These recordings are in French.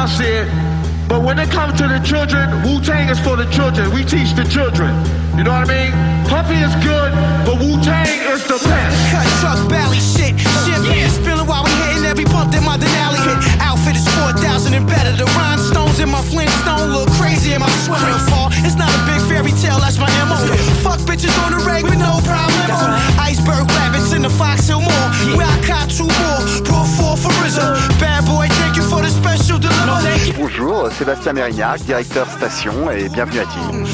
house here, but when it comes to the children, Wu-Tang is for the children. We teach the children. You know what I mean? Puffy is good, but Wu-Tang is the best. Cut truck, Bally shit. Champagne spilling while we hitting every bump that my Denali hit. Outfit is 4,000 and better. The rhinestones in my Flintstone look crazy in my swimming fall. It's not a big fairy tale, that's my MO. Fuck bitches on the reg with no problem. Iceberg rabbits in the Fox Hill Mall. Where I caught 2 more, brought 4 for RZA. Bad boy, thank you for the special delivery. Bonjour, Sébastien Mérignac, directeur station, et bienvenue à Tignes.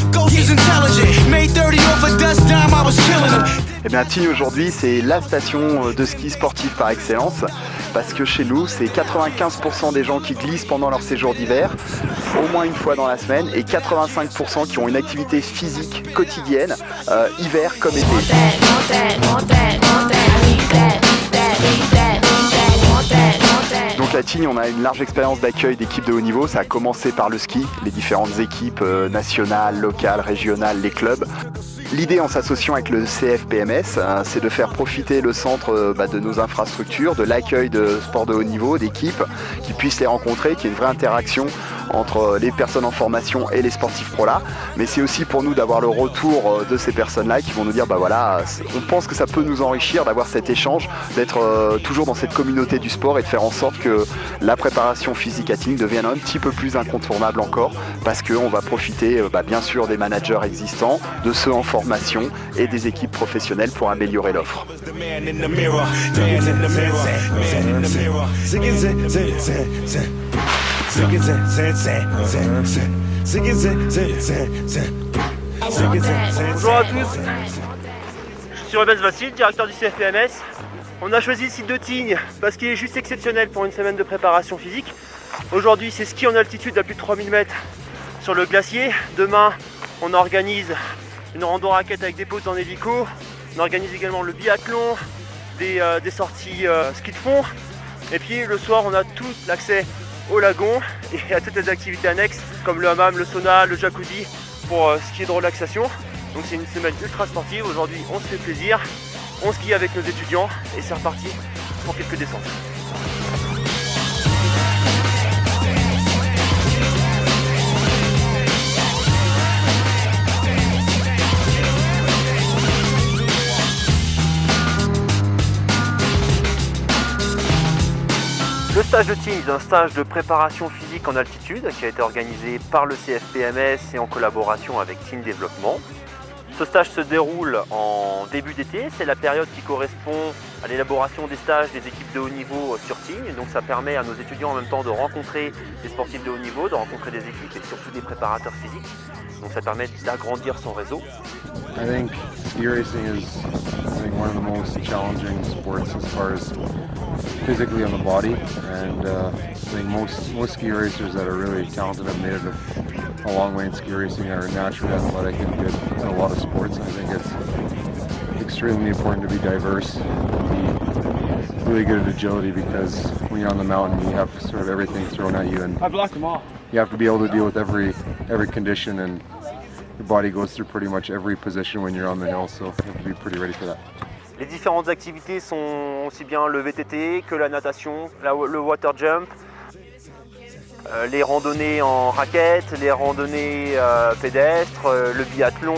Eh bien Tignes aujourd'hui c'est la station de ski sportif par excellence, parce que chez nous c'est 95% des gens qui glissent pendant leur séjour d'hiver, au moins une fois dans la semaine, et 85% qui ont une activité physique quotidienne, hiver comme été. Donc à Tignes, on a une large expérience d'accueil d'équipes de haut niveau. Ça a commencé par le ski, les différentes équipes nationales, locales, régionales, les clubs. L'idée en s'associant avec le CFPMS, c'est de faire profiter le centre de nos infrastructures, de l'accueil de sports de haut niveau, d'équipes qui puissent les rencontrer, qu'il y ait une vraie interaction entre les personnes en formation et les sportifs pro là. Mais c'est aussi pour nous d'avoir le retour de ces personnes-là qui vont nous dire voilà, on pense que ça peut nous enrichir d'avoir cet échange, d'être toujours dans cette communauté du sport et de faire en sorte que la préparation physique à Tignes devienne un petit peu plus incontournable encore, parce qu'on va profiter bien sûr des managers existants, de ceux en formation et des équipes professionnelles pour améliorer l'offre. Bonjour à tous, je suis Rubens Vassil, directeur du CFPMS. On a choisi le site de Tignes parce qu'il est juste exceptionnel pour une semaine de préparation physique. Aujourd'hui c'est ski en altitude à plus de 3000 mètres sur le glacier. Demain on organise une rando raquette avec des pauses en hélico. On organise également le biathlon, des sorties ski de fond. Et puis le soir on a tout l'accès au lagon et à toutes les activités annexes comme le hammam, le sauna, le jacuzzi pour skier de relaxation. Donc c'est une semaine ultra sportive. Aujourd'hui on se fait plaisir, on skie avec nos étudiants et c'est reparti pour quelques descentes. Le stage de Tignes est un stage de préparation physique en altitude qui a été organisé par le CFPMS et en collaboration avec Team Développement. Ce stage se déroule en début d'été, c'est la période qui correspond à l'élaboration des stages des équipes de haut niveau sur Tignes. Donc ça permet à nos étudiants en même temps de rencontrer des sportifs de haut niveau, de rencontrer des équipes et surtout des préparateurs physiques. Donc ça permet d'agrandir son réseau. I think ski racing is one of the most challenging sports as far as physically on the body, and I think most ski racers that are really talented have made it a long way in ski racing are naturally athletic and good in a lot of sports. And I think it's extremely important to be diverse, be really good at agility, because when you're on the mountain you have sort of everything thrown at you, and I blocked them all. You have to be able to deal with every condition, and your body goes through pretty much every position when you're on the hill, so you have to be pretty ready for that. Les différentes activités sont aussi bien le VTT que la natation, le water jump, les randonnées en raquette, les randonnées pédestres, le biathlon,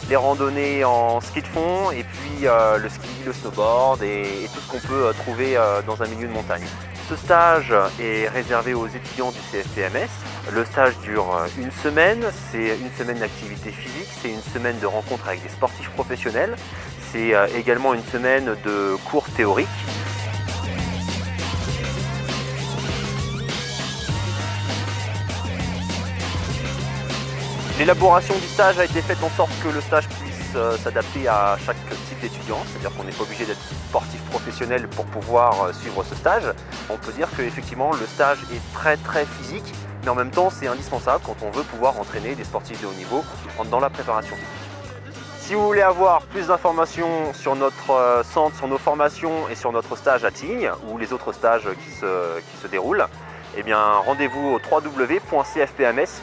les randonnées en ski de fond et puis le ski, le snowboard et tout ce qu'on peut trouver dans un milieu de montagne. Ce stage est réservé aux étudiants du CFPMS. Le stage dure une semaine, c'est une semaine d'activité physique, c'est une semaine de rencontre avec des sportifs professionnels, c'est également une semaine de cours théoriques. L'élaboration du stage a été faite en sorte que le stage puisse s'adapter à chaque type d'étudiant, c'est-à-dire qu'on n'est pas obligé d'être sportif professionnel pour pouvoir suivre ce stage. On peut dire qu'effectivement le stage est très physique, mais en même temps c'est indispensable quand on veut pouvoir entraîner des sportifs de haut niveau dans la préparation physique. Si vous voulez avoir plus d'informations sur notre centre, sur nos formations et sur notre stage à Tignes ou les autres stages qui se déroulent, eh bien rendez-vous au www.cfpms.fr.